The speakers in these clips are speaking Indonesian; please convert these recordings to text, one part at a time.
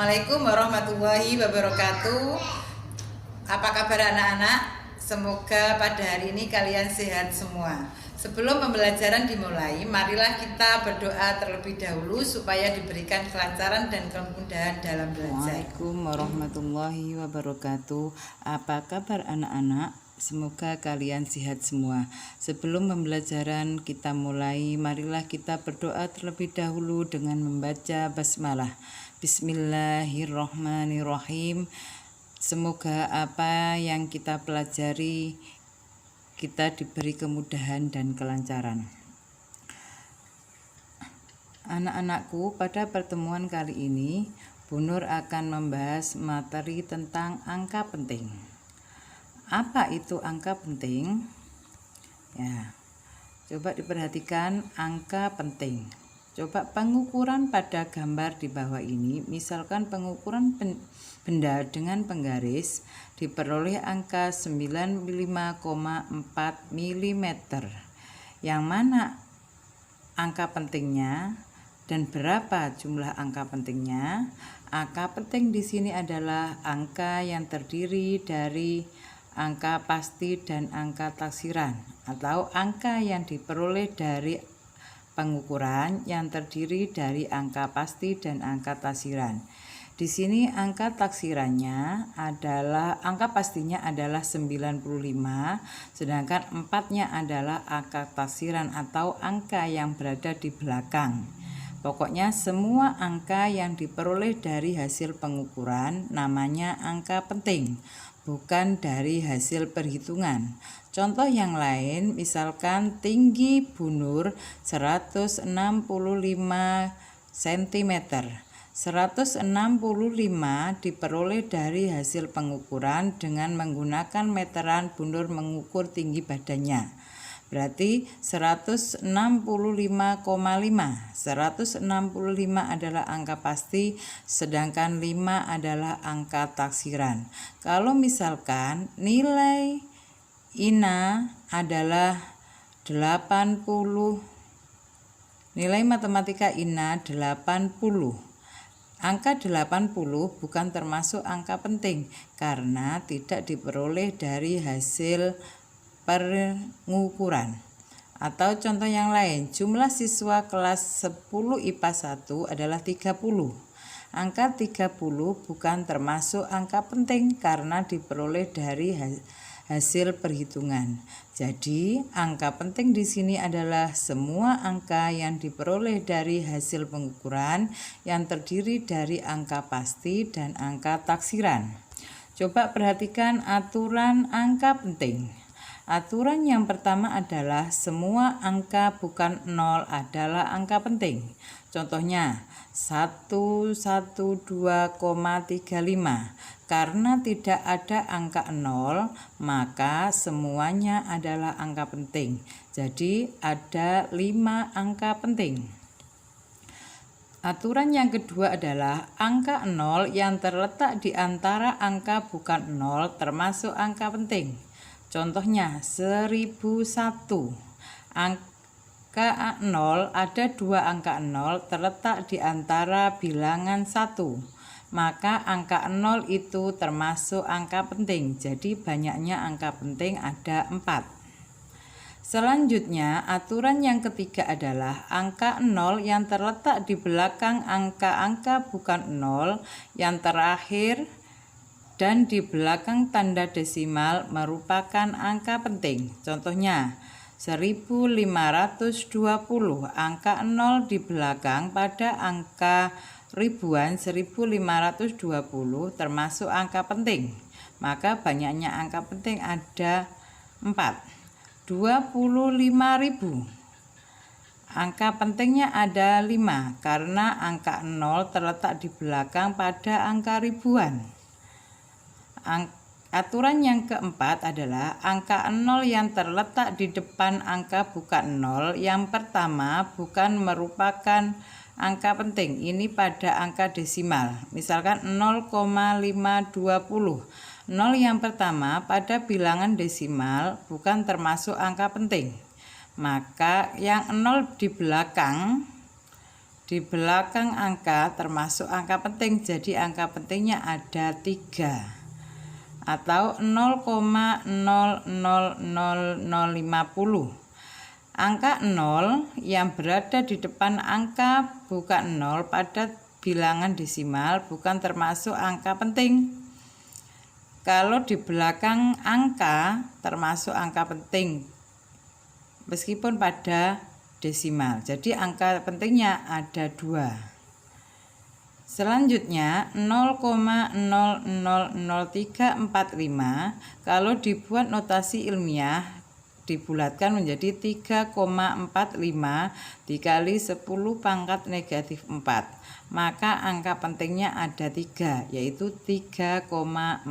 Assalamualaikum warahmatullahi wabarakatuh. Apa kabar anak-anak? Semoga pada hari ini kalian sehat semua. Sebelum pembelajaran dimulai, marilah kita berdoa terlebih dahulu supaya diberikan kelancaran dan kemudahan dalam belajar. Assalamualaikum warahmatullahi wabarakatuh. Apa kabar anak-anak? Semoga kalian sehat semua. Sebelum pembelajaran kita mulai, marilah kita berdoa terlebih dahulu dengan membaca basmalah. Bismillahirrahmanirrahim. Semoga apa yang kita pelajari kita diberi kemudahan dan kelancaran. Anak-anakku, pada pertemuan kali ini Bu Nur akan membahas materi tentang angka penting. Apa itu angka penting? Ya, coba diperhatikan angka penting. Coba pengukuran pada gambar di bawah ini, misalkan pengukuran benda dengan penggaris diperoleh angka 95,4 mm. Yang mana angka pentingnya dan berapa jumlah angka pentingnya? Angka penting di sini adalah angka yang terdiri dari angka pasti dan angka taksiran, atau angka yang diperoleh dari pengukuran yang terdiri dari angka pasti dan angka taksiran. Di sini angka taksirannya adalah, angka pastinya adalah 95, sedangkan 4-nya adalah angka taksiran atau angka yang berada di belakang. Pokoknya semua angka yang diperoleh dari hasil pengukuran namanya angka penting, bukan dari hasil perhitungan. Contoh yang lain, misalkan tinggi Bu Nur 165 cm. 165 diperoleh dari hasil pengukuran dengan menggunakan meteran Bu Nur mengukur tinggi badannya. Berarti 165,5. 165 adalah angka pasti, sedangkan 5 adalah angka taksiran. Kalau misalkan nilai INA adalah 80, nilai matematika INA 80. Angka 80 bukan termasuk angka penting karena tidak diperoleh dari hasil pengukuran. Atau contoh yang lain, jumlah siswa kelas 10 IPA 1 adalah 30. Angka 30 bukan termasuk angka penting karena diperoleh dari hasil perhitungan. Jadi, angka penting di sini adalah semua angka yang diperoleh dari hasil pengukuran yang terdiri dari angka pasti dan angka taksiran. Coba perhatikan aturan angka penting. Aturan yang pertama adalah semua angka bukan 0 adalah angka penting. Contohnya 112,35. Karena tidak ada angka 0, maka semuanya adalah angka penting. Jadi ada 5 angka penting. Aturan yang kedua adalah angka 0 yang terletak di antara angka bukan 0 termasuk angka penting. Contohnya 1001. Angka 0, ada 2 angka 0 terletak di antara bilangan 1. Maka angka 0 itu termasuk angka penting. Jadi banyaknya angka penting ada 4. Selanjutnya, aturan yang ketiga adalah angka 0 yang terletak di belakang angka-angka bukan 0 yang terakhir dan di belakang tanda desimal merupakan angka penting. Contohnya 1520. Angka 0 di belakang pada angka ribuan 1520 termasuk angka penting. Maka banyaknya angka penting ada 4. 25.000. Angka pentingnya ada 5 karena angka 0 terletak di belakang pada angka ribuan. Aturan yang keempat adalah angka 0 yang terletak di depan angka bukan 0 yang pertama bukan merupakan angka penting. Ini pada angka desimal, misalkan 0,520. 0 yang pertama pada bilangan desimal bukan termasuk angka penting. Maka yang 0 di belakang di belakang angka termasuk angka penting, jadi angka pentingnya ada 3 atau 0,000050. Angka 0 yang berada di depan angka bukan 0 pada bilangan desimal bukan termasuk angka penting. Kalau di belakang angka termasuk angka penting meskipun pada desimal. Jadi angka pentingnya ada 2. Selanjutnya 0,000345 kalau dibuat notasi ilmiah dibulatkan menjadi 3,45 dikali 10 pangkat negatif 4. Maka angka pentingnya ada 3, yaitu 3,45.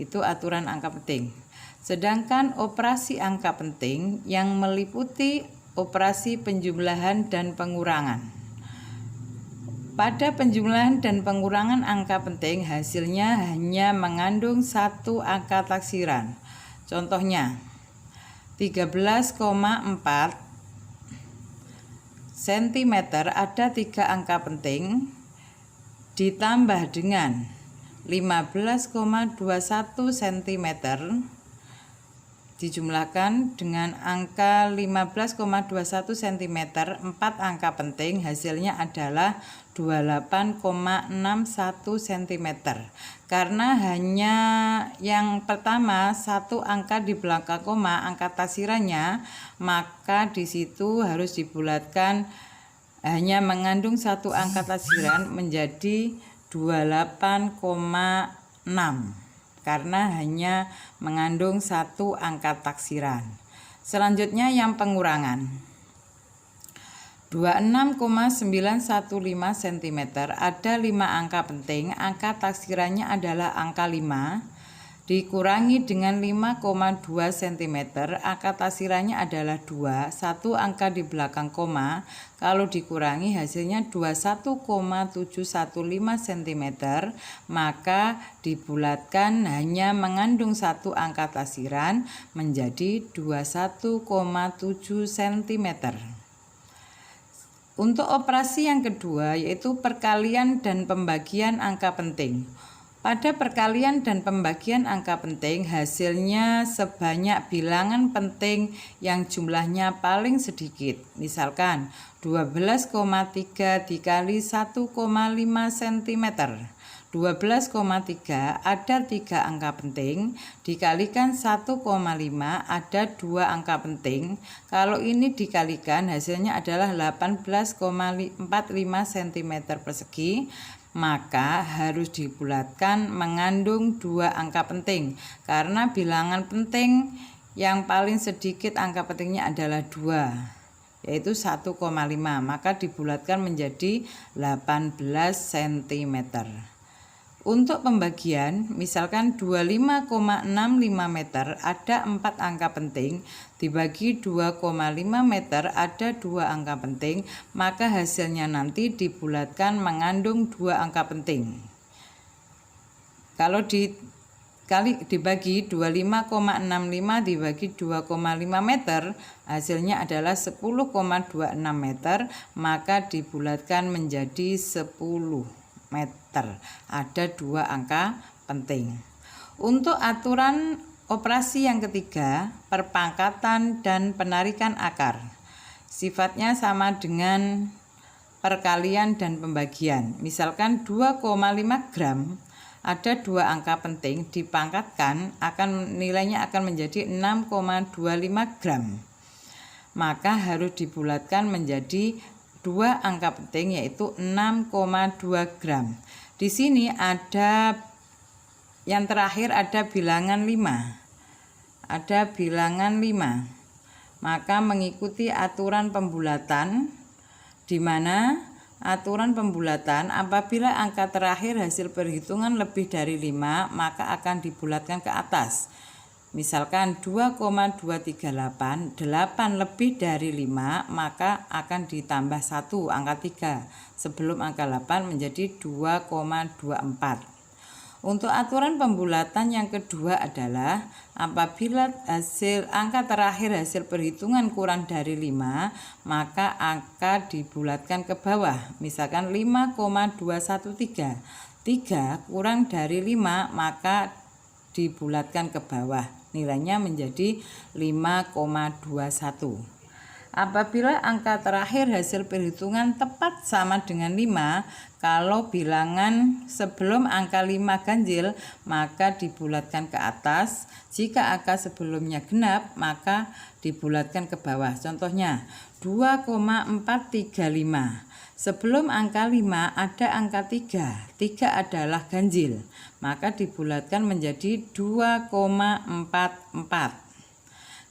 Itu aturan angka penting. Sedangkan operasi angka penting yang meliputi operasi penjumlahan dan pengurangan. Pada penjumlahan dan pengurangan angka penting hasilnya hanya mengandung 1 angka taksiran. Contohnya 13,4 cm ada 3 angka penting ditambah dengan 15,21 cm dijumlahkan dengan angka 15,21 cm 4 angka penting hasilnya adalah 28,61 cm. Karena hanya yang pertama 1 angka di belakang koma angka taksirannya, maka di situ harus dibulatkan hanya mengandung 1 angka taksiran menjadi 28,6 karena hanya mengandung 1 angka taksiran. Selanjutnya yang pengurangan. 26,915 cm ada 5 angka penting, angka taksirannya adalah angka 5 dikurangi dengan 5,2 cm, angka taksirannya adalah 2, 1 angka di belakang koma, kalau dikurangi hasilnya 21,715 cm, maka dibulatkan hanya mengandung 1 angka taksiran menjadi 21,7 cm. Untuk operasi yang kedua yaitu perkalian dan pembagian angka penting. Pada perkalian dan pembagian angka penting hasilnya sebanyak bilangan penting yang jumlahnya paling sedikit. Misalkan 12,3 dikali 1,5 cm. 12,3 ada 3 angka penting dikalikan 1,5 ada 2 angka penting. Kalau ini dikalikan hasilnya adalah 18,45 cm persegi, maka harus dibulatkan mengandung 2 angka penting karena bilangan penting yang paling sedikit angka pentingnya adalah 2 yaitu 1,5, maka dibulatkan menjadi 18 cm. Untuk pembagian, misalkan 25,65 meter ada 4 angka penting, dibagi 2,5 meter ada 2 angka penting, maka hasilnya nanti dibulatkan mengandung 2 angka penting. Kalau dibagi 25,65 dibagi 2,5 meter, hasilnya adalah 10,26 meter, maka dibulatkan menjadi 10 meter. Ada 2 angka penting. Untuk aturan operasi yang ketiga, perpangkatan dan penarikan akar. Sifatnya sama dengan perkalian dan pembagian. Misalkan 2,5 gram ada 2 angka penting dipangkatkan nilainya akan menjadi 6,25 gram. Maka harus dibulatkan menjadi 2 angka penting yaitu 6,2 gram. Di sini ada yang terakhir ada bilangan 5. Ada bilangan 5. Maka mengikuti aturan pembulatan di mana aturan pembulatan apabila angka terakhir hasil perhitungan lebih dari 5 maka akan dibulatkan ke atas. Misalkan 2,238, 8 lebih dari 5 maka akan ditambah 1 angka 3 sebelum angka 8 menjadi 2,24. Untuk aturan pembulatan yang kedua adalah apabila hasil angka terakhir hasil perhitungan kurang dari 5, maka angka dibulatkan ke bawah. Misalkan 5,213. 3 kurang dari 5 maka dibulatkan ke bawah. Nilainya menjadi 5,21. Apabila angka terakhir hasil perhitungan tepat sama dengan 5, kalau bilangan sebelum angka 5 ganjil, maka dibulatkan ke atas. Jika angka sebelumnya genap, maka dibulatkan ke bawah. Contohnya 2,435. Sebelum angka 5 ada angka 3. 3 adalah ganjil, maka dibulatkan menjadi 2,44.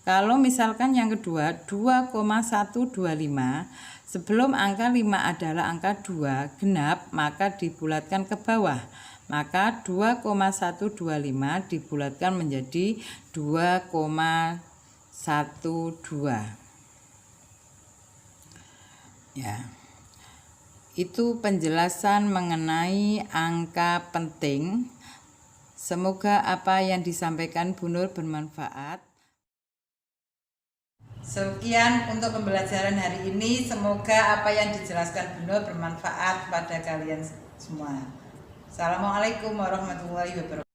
Kalau misalkan yang kedua 2,125, sebelum angka 5 adalah angka 2 genap, maka dibulatkan ke bawah. Maka 2,125 dibulatkan menjadi 2,12. Ya. Itu penjelasan mengenai angka penting. Semoga apa yang disampaikan Bu Nur bermanfaat. Sekian untuk pembelajaran hari ini. Semoga apa yang dijelaskan Bu Nur bermanfaat pada kalian semua. Assalamualaikum warahmatullahi wabarakatuh.